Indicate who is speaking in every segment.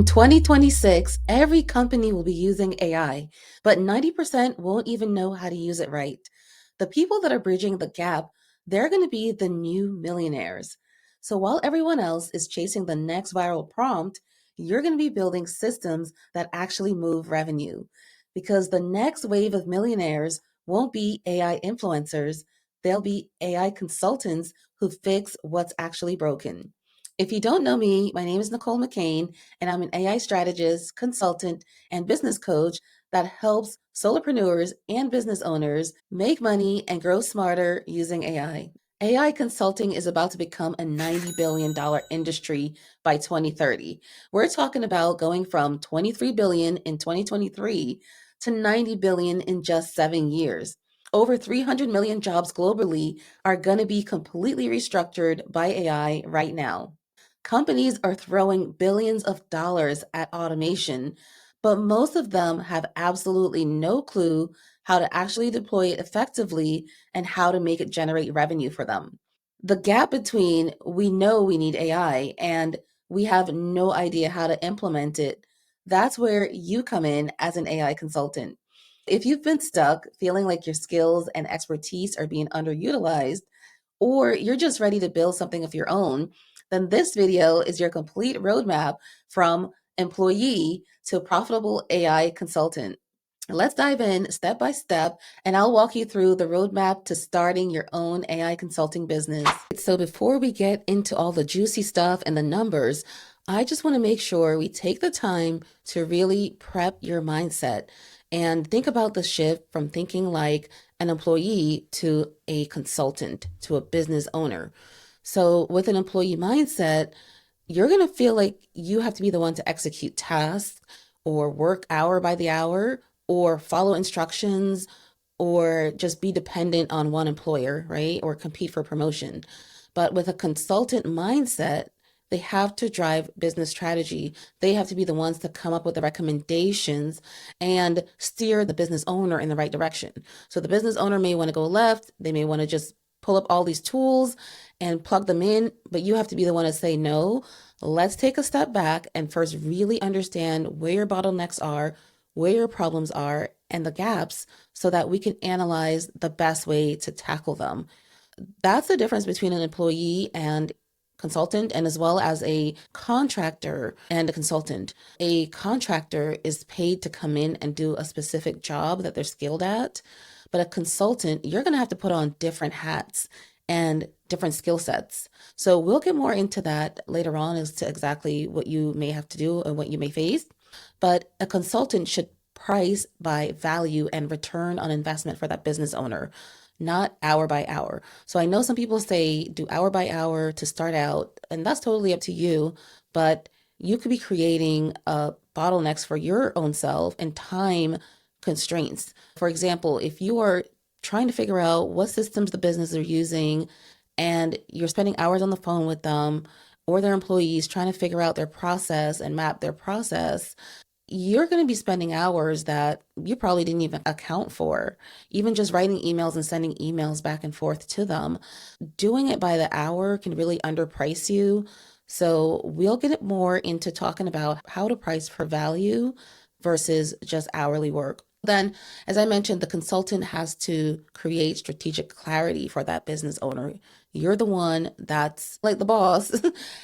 Speaker 1: In 2026, every company will be using AI, but 90% won't even know how to use it right. The people that are bridging the gap, they're going to be the new millionaires. So while everyone else is chasing the next viral prompt, you're going to be building systems that actually move revenue. Because the next wave of millionaires won't be AI influencers, they'll be AI consultants who fix what's actually broken. If you don't know me, my name is Nicole McCain, and I'm an AI strategist, consultant, and business coach that helps solopreneurs and business owners make money and grow smarter using AI. AI consulting is about to become a $90 billion industry by 2030. We're talking about going from 23 billion in 2023 to 90 billion in just 7 years. Over 300 million jobs globally are going to be completely restructured by AI right now. Companies are throwing billions of dollars at automation, but most of them have absolutely no clue how to actually deploy it effectively and how to make it generate revenue for them. The gap between we know we need AI and we have no idea how to implement it, that's where you come in as an AI consultant. If you've been stuck feeling like your skills and expertise are being underutilized, or you're just ready to build something of your own, then this video is your complete roadmap from employee to profitable AI consultant. Let's dive in step by step, and I'll walk you through the roadmap to starting your own AI consulting business. So, before we get into all the juicy stuff and the numbers, I just want to make sure we take the time to really prep your mindset and think about the shift from thinking like an employee to a consultant, to a business owner. So, with an employee mindset, you're going to feel like you have to be the one to execute tasks or work hour by the hour or follow instructions or just be dependent on one employer, right? Or compete for promotion. But with a consultant mindset, they have to drive business strategy. They have to be the ones to come up with the recommendations and steer the business owner in the right direction. So the business owner may want to go left, they may want to just pull up all these tools and plug them in, but you have to be the one to say, no, let's take a step back and first really understand where your bottlenecks are, where your problems are, and the gaps so that we can analyze the best way to tackle them. That's the difference between an employee and consultant, and as well as a contractor and a consultant. A contractor is paid to come in and do a specific job that they're skilled at, but a consultant, you're going to have to put on different hats and different skill sets. So we'll get more into that later on as to exactly what you may have to do and what you may face. But a consultant should price by value and return on investment for that business owner, not hour by hour. So I know some people say do hour by hour to start out, and that's totally up to you, but you could be creating bottlenecks for your own self and time constraints. For example, if you are trying to figure out what systems the business are using and you're spending hours on the phone with them or their employees trying to figure out their process and map their process, you're going to be spending hours that you probably didn't even account for. Even just writing emails and sending emails back and forth to them, doing it by the hour can really underprice you. So we'll get more into talking about how to price for value versus just hourly work. Then, as I mentioned, the consultant has to create strategic clarity for that business owner. You're the one that's like the boss,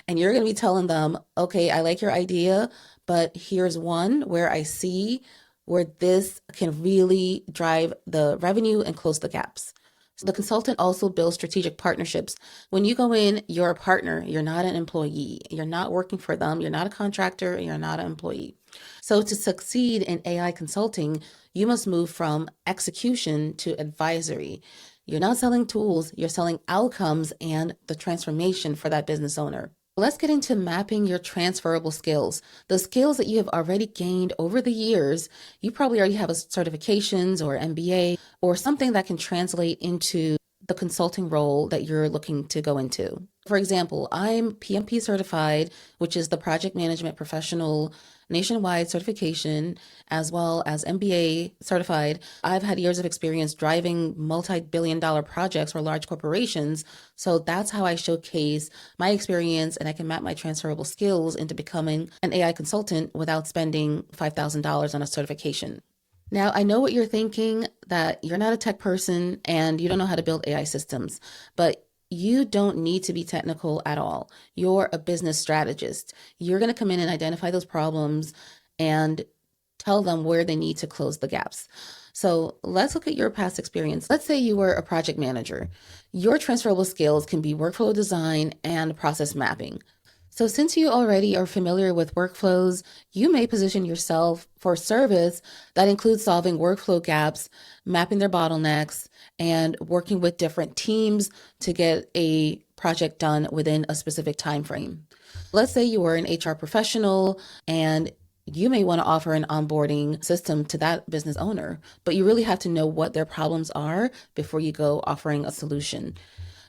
Speaker 1: and you're going to be telling them, okay, I like your idea, but here's one where I see where this can really drive the revenue and close the gaps. So the consultant also builds strategic partnerships. When you go in, you're a partner. You're not an employee. You're not working for them. You're not a contractor. And you're not an employee. So to succeed in AI consulting, you must move from execution to advisory. You're not selling tools, you're selling outcomes and the transformation for that business owner. Let's get into mapping your transferable skills. The skills that you have already gained over the years, you probably already have a certifications or MBA or something that can translate into the consulting role that you're looking to go into. For example, I'm PMP certified, which is the Project Management Professional nationwide certification, as well as MBA certified. I've had years of experience driving multi-billion dollar projects for large corporations. So that's how I showcase my experience, and I can map my transferable skills into becoming an AI consultant without spending $5,000 on a certification. Now, I know what you're thinking, that you're not a tech person and you don't know how to build AI systems, but you don't need to be technical at all. You're a business strategist. You're going to come in and identify those problems and tell them where they need to close the gaps. So let's look at your past experience. Let's say you were a project manager. Your transferable skills can be workflow design and process mapping. So since you already are familiar with workflows, you may position yourself for service that includes solving workflow gaps, mapping their bottlenecks, and working with different teams to get a project done within a specific time frame. Let's say you are an HR professional and you may want to offer an onboarding system to that business owner, but you really have to know what their problems are before you go offering a solution.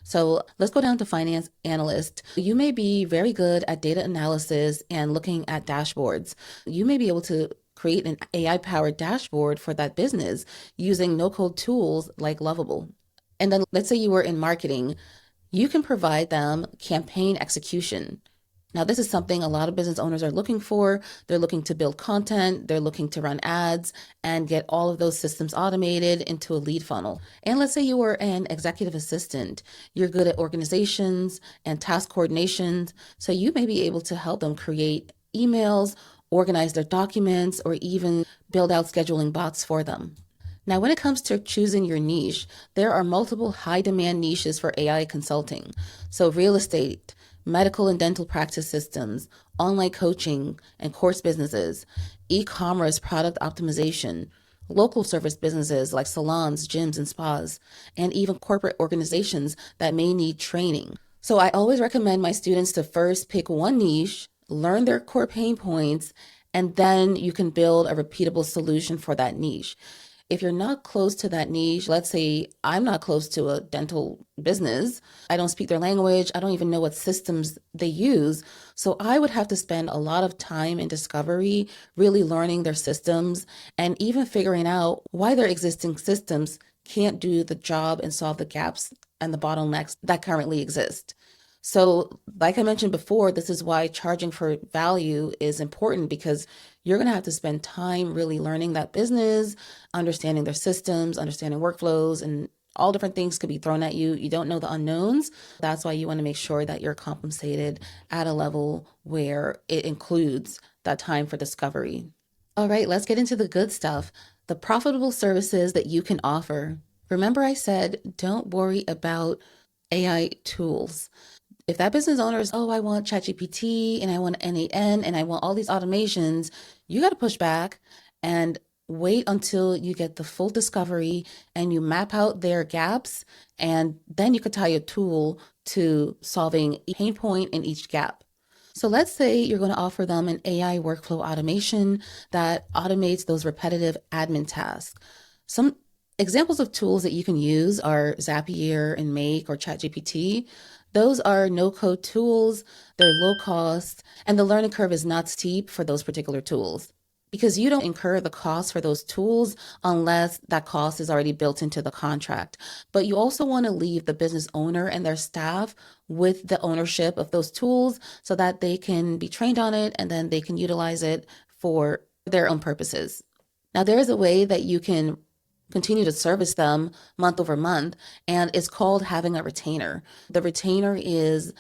Speaker 1: So let's go down to finance analyst. You may be very good at data analysis and looking at dashboards. You may be able to create an AI powered dashboard for that business using no code tools like Lovable. And then let's say you were in marketing. You can provide them campaign execution. Now, this is something a lot of business owners are looking for. They're looking to build content, they're looking to run ads and get all of those systems automated into a lead funnel. And let's say you were an executive assistant. You're good at organizations and task coordinations. So you may be able to help them create emails, organize their documents, or even build out scheduling bots for them. Now, when it comes to choosing your niche, there are multiple high demand niches for AI consulting. So real estate, medical and dental practice systems, online coaching and course businesses, e-commerce product optimization, local service businesses like salons, gyms, and spas, and even corporate organizations that may need training. So I always recommend my students to first pick one niche, learn their core pain points, and then you can build a repeatable solution for that niche. If you're not close to that niche, let's say I'm not close to a dental business, I don't speak their language, I don't even know what systems they use. So I would have to spend a lot of time in discovery, really learning their systems and even figuring out why their existing systems can't do the job and solve the gaps and the bottlenecks that currently exist. So, like I mentioned before, this is why charging for value is important, because you're going to have to spend time really learning that business, understanding their systems, understanding workflows, and all different things could be thrown at you. You don't know the unknowns. That's why you want to make sure that you're compensated at a level where it includes that time for discovery. All right, let's get into the good stuff. The profitable services that you can offer. Remember, I said, don't worry about AI tools. If that business owner is, oh, I want ChatGPT and I want NAN and I want all these automations, you got to push back and wait until you get the full discovery and you map out their gaps. And then you could tie a tool to solving a pain point in each gap. So let's say you're going to offer them an AI workflow automation that automates those repetitive admin tasks. Some examples of tools that you can use are Zapier and Make or ChatGPT. Those are no-code tools, they're low cost, and the learning curve is not steep for those particular tools, because you don't incur the cost for those tools unless that cost is already built into the contract. But you also want to leave the business owner and their staff with the ownership of those tools so that they can be trained on it and then they can utilize it for their own purposes. Now, there is a way that you can continue to service them month over month, and it's called having a retainer. The retainer is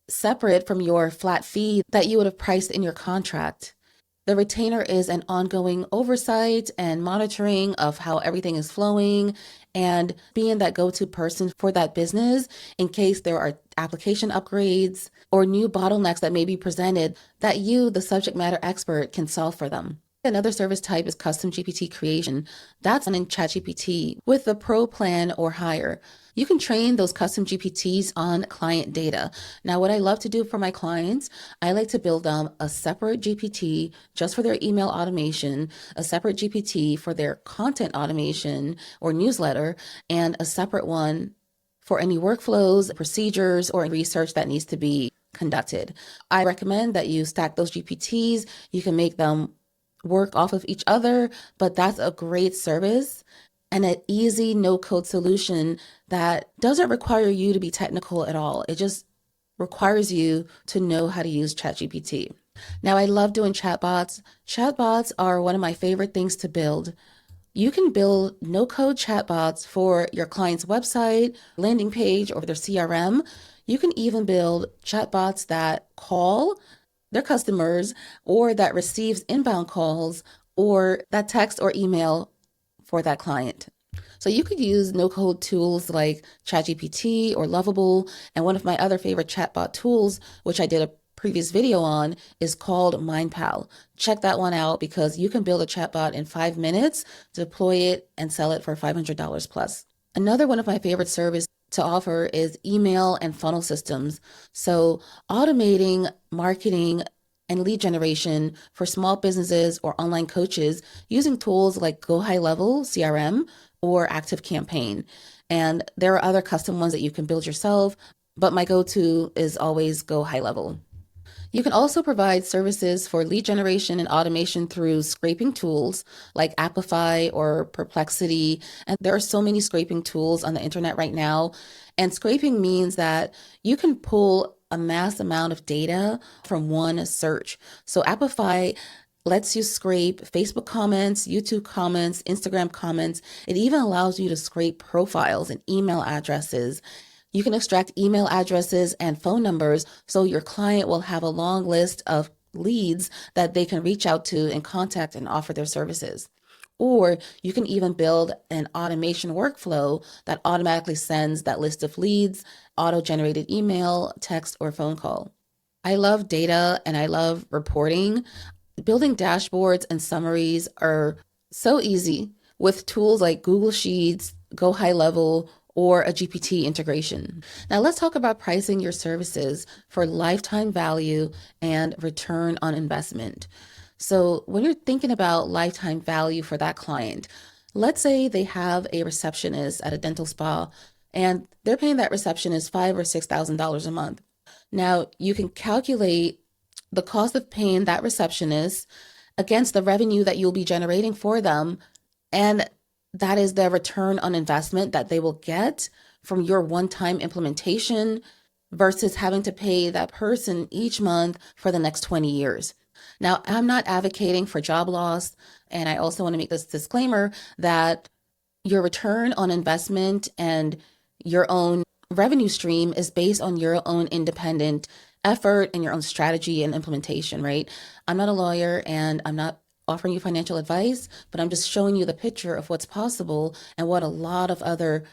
Speaker 1: separate from your flat fee that you would have priced in your contract. The retainer is an ongoing oversight and monitoring of how everything is flowing and being that go-to person for that business in case there are application upgrades or new bottlenecks that may be presented that you, the subject matter expert, can solve for them. Another service type is custom GPT creation. That's done in ChatGPT with the Pro plan or higher. You can train those custom GPTs on client data. Now, what I love to do for my clients, I like to build them a separate GPT just for their email automation, a separate GPT for their content automation or newsletter, and a separate one for any workflows, procedures, or research that needs to be conducted. I recommend that you stack those GPTs. You can make them work off of each other, but that's a great service and an easy no-code solution that doesn't require you to be technical at all. It just requires you to know how to use ChatGPT. Now, I love doing chatbots. Chatbots are one of my favorite things to build. You can build no-code chatbots for your client's website, landing page, or their CRM. You can even build chatbots that call their customers or that receives inbound calls or that text or email for that client. So you could use no-code tools like ChatGPT or Lovable. And one of my other favorite chatbot tools, which I did a previous video on, is called MindPal. Check that one out because you can build a chatbot in 5 minutes, deploy it, and sell it for $500 plus. Another one of my favorite services to offer is email and funnel systems. So automating marketing and lead generation for small businesses or online coaches using tools like Go High Level CRM or Active Campaign. And there are other custom ones that you can build yourself, but my go-to is always Go High Level. You can also provide services for lead generation and automation through scraping tools like Appify or Perplexity. And there are so many scraping tools on the internet right now. And scraping means that you can pull a mass amount of data from one search. So Appify lets you scrape Facebook comments, YouTube comments, Instagram comments. It even allows you to scrape profiles and email addresses. You can extract email addresses and phone numbers so your client will have a long list of leads that they can reach out to and contact and offer their services. Or you can even build an automation workflow that automatically sends that list of leads, auto-generated email, text, or phone call. I love data and I love reporting. Building dashboards and summaries are so easy with tools like Google Sheets, Go High Level, or a GPT integration. Now let's talk about pricing your services for lifetime value and return on investment. So when you're thinking about lifetime value for that client, let's say they have a receptionist at a dental spa and they're paying that receptionist $5,000 or $6,000 a month. Now you can calculate the cost of paying that receptionist against the revenue that you'll be generating for them, and that is the return on investment that they will get from your one-time implementation versus having to pay that person each month for the next 20 years. Now, I'm not advocating for job loss, and I also want to make this disclaimer that your return on investment and your own revenue stream is based on your own independent effort and your own strategy and implementation, right? I'm not a lawyer and I'm not offering you financial advice, but I'm just showing you the picture of what's possible and what a lot of other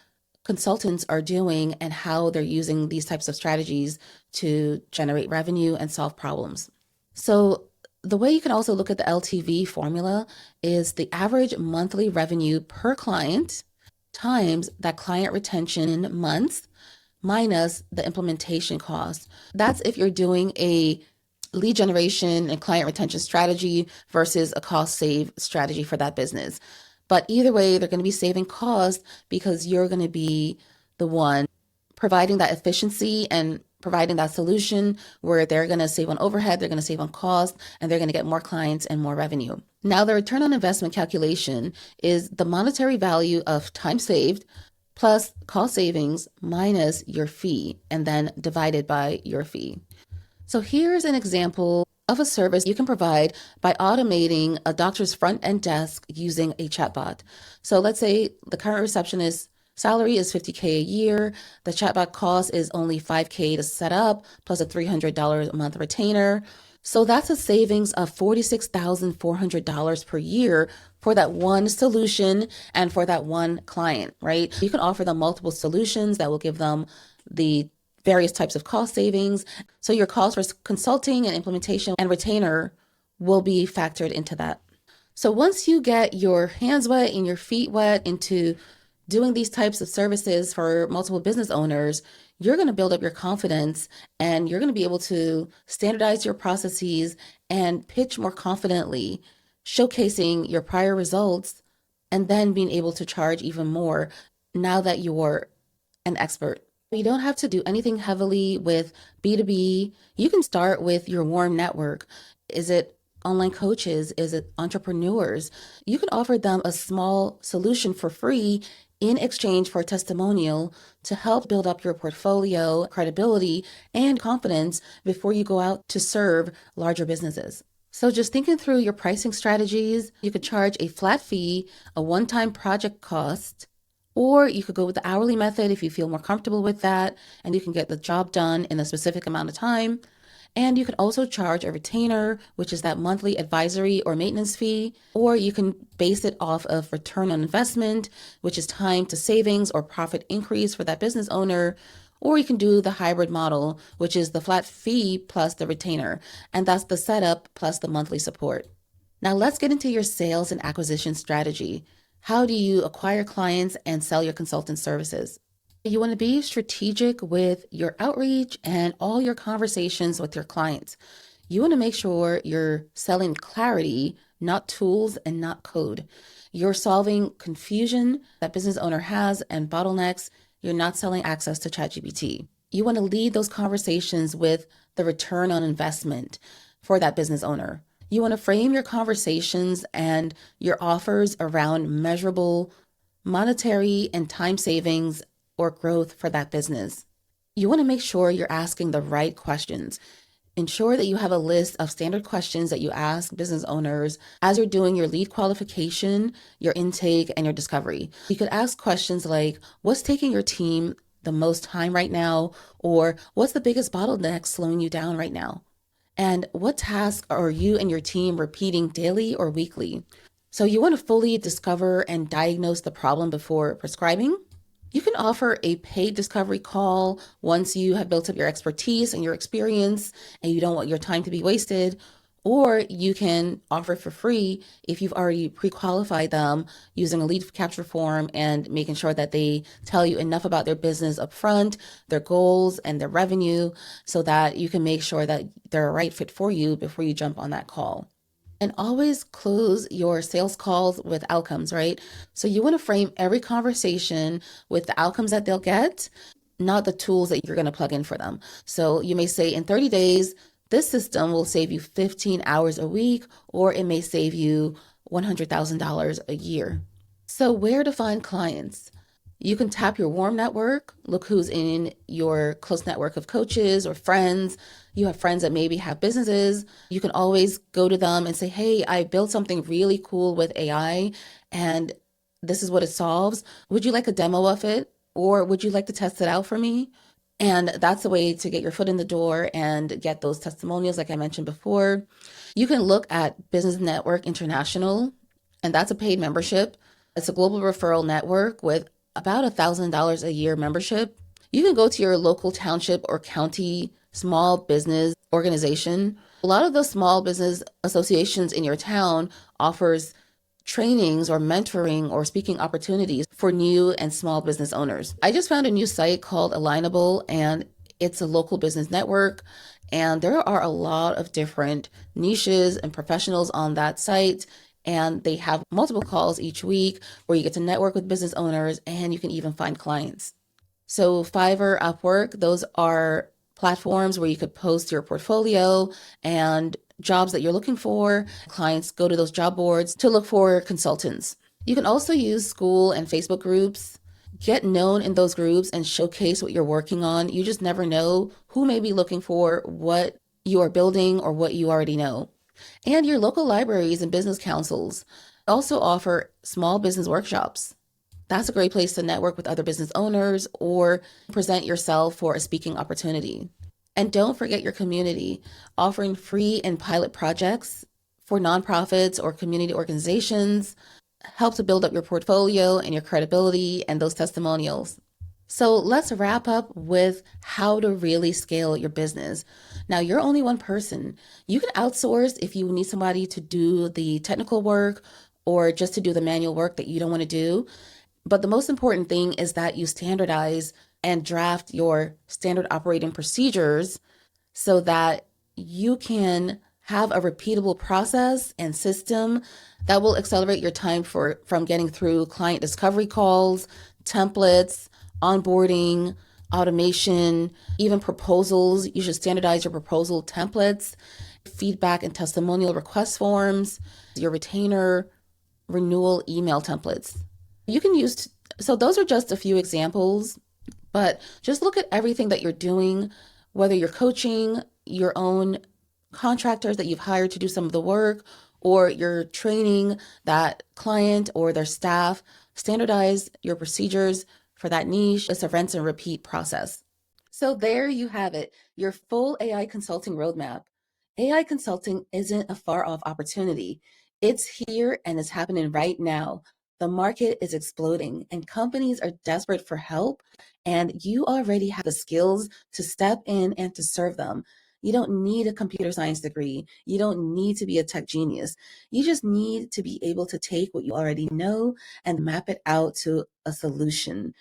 Speaker 1: consultants are doing and how they're using these types of strategies to generate revenue and solve problems. So the way you can also look at the LTV formula is the average monthly revenue per client times that client retention in months minus the implementation cost. That's if you're doing a lead generation and client retention strategy versus a cost save strategy for that business. But either way, they're going to be saving costs because you're going to be the one providing that efficiency and providing that solution where they're going to save on overhead, they're going to save on cost, and they're going to get more clients and more revenue. Now, the return on investment calculation is the monetary value of time saved plus cost savings minus your fee, and then divided by your fee. So here's an example of a service you can provide by automating a doctor's front end desk using a chatbot. So let's say the current receptionist salary is $50K a year. The chatbot cost is only $5K to set up, plus a $300 a month retainer. So that's a savings of $46,400 per year for that one solution and for that one client, right? You can offer them multiple solutions that will give them the various types of cost savings. So your cost for consulting and implementation and retainer will be factored into that. So once you get your hands wet and your feet wet into doing these types of services for multiple business owners, you're going to build up your confidence and you're going to be able to standardize your processes and pitch more confidently, showcasing your prior results, and then being able to charge even more now that you're an expert. You don't have to do anything heavily with B2B. You can start with your warm network. Is it online coaches? Is it entrepreneurs? You can offer them a small solution for free in exchange for a testimonial to help build up your portfolio, credibility, and confidence before you go out to serve larger businesses. So just thinking through your pricing strategies, you could charge a flat fee, a one-time project cost, or you could go with the hourly method if you feel more comfortable with that, and you can get the job done in a specific amount of time. And you can also charge a retainer, which is that monthly advisory or maintenance fee, or you can base it off of return on investment, which is time to savings or profit increase for that business owner. Or you can do the hybrid model, which is the flat fee plus the retainer, and that's the setup plus the monthly support. Now let's get into your sales and acquisition strategy. How do you acquire clients and sell your consultant services? You want to be strategic with your outreach and all your conversations with your clients. You want to make sure you're selling clarity, not tools and not code. You're solving confusion that business owner has and bottlenecks. You're not selling access to ChatGPT. You want to lead those conversations with the return on investment for that business owner. You want to frame your conversations and your offers around measurable monetary and time savings or growth for that business. You want to make sure you're asking the right questions. Ensure that you have a list of standard questions that you ask business owners as you're doing your lead qualification, your intake, and your discovery. You could ask questions like, what's taking your team the most time right now? Or what's the biggest bottleneck slowing you down right now? And what tasks are you and your team repeating daily or weekly? So you want to fully discover and diagnose the problem before prescribing. You can offer a paid discovery call once you have built up your expertise and your experience and you don't want your time to be wasted. Or you can offer for free if you've already pre-qualified them using a lead capture form and making sure that they tell you enough about their business up front, their goals and their revenue, so that you can make sure that they're a right fit for you before you jump on that call. And always close your sales calls with outcomes, right? So you want to frame every conversation with the outcomes that they'll get, not the tools that you're going to plug in for them. So you may say in 30 days, this system will save you 15 hours a week, or it may save you $100,000 a year. So where to find clients? You can tap your warm network, look who's in your close network of coaches or friends. You have friends that maybe have businesses. You can always go to them and say, hey, I built something really cool with AI and this is what it solves. Would you like a demo of it? Or would you like to test it out for me? And that's a way to get your foot in the door and get those testimonials, like I mentioned before. You can look at Business Network International, and that's a paid membership. It's a global referral network with about $1,000 a year membership. You can go to your local township or county small business organization. A lot of those small business associations in your town offers trainings or mentoring or speaking opportunities for new and small business owners. I just found a new site called Alignable, and it's a local business network. And there are a lot of different niches and professionals on that site. And they have multiple calls each week where you get to network with business owners and you can even find clients. So Fiverr, Upwork, those are platforms where you could post your portfolio and jobs that you're looking for. Clients go to those job boards to look for consultants. You can also use school and Facebook groups. Get known in those groups and showcase what you're working on. You just never know who may be looking for what you are building or what you already know. And your local libraries and business councils also offer small business workshops. That's a great place to network with other business owners or present yourself for a speaking opportunity. And don't forget your community, offering free and pilot projects for nonprofits or community organizations help to build up your portfolio and your credibility and those testimonials. So let's wrap up with how to really scale your business. Now, you're only one person. You can outsource if you need somebody to do the technical work or just to do the manual work that you don't want to do. But the most important thing is that you standardize and draft your standard operating procedures so that you can have a repeatable process and system that will accelerate your time from getting through client discovery calls, templates, onboarding, automation, even proposals. You should standardize your proposal templates, feedback and testimonial request forms, your retainer renewal email templates. You can use, so those are just a few examples, but just look at everything that you're doing, whether you're coaching your own contractors that you've hired to do some of the work, or you're training that client or their staff. Standardize your procedures for that niche. It's a rinse and repeat process. So there you have it, your full AI consulting roadmap. AI consulting isn't a far off opportunity. It's here and it's happening right now. The market is exploding and companies are desperate for help, and you already have the skills to step in and to serve them. You don't need a computer science degree. You don't need to be a tech genius. You just need to be able to take what you already know and map it out to a solution.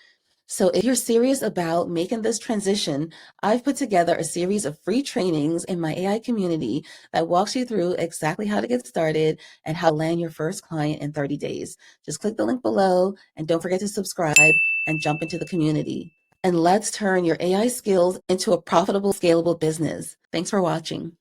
Speaker 1: So if you're serious about making this transition, I've put together a series of free trainings in my AI community that walks you through exactly how to get started and how to land your first client in 30 days. Just click the link below and don't forget to subscribe and jump into the community. And let's turn your AI skills into a profitable, scalable business. Thanks for watching.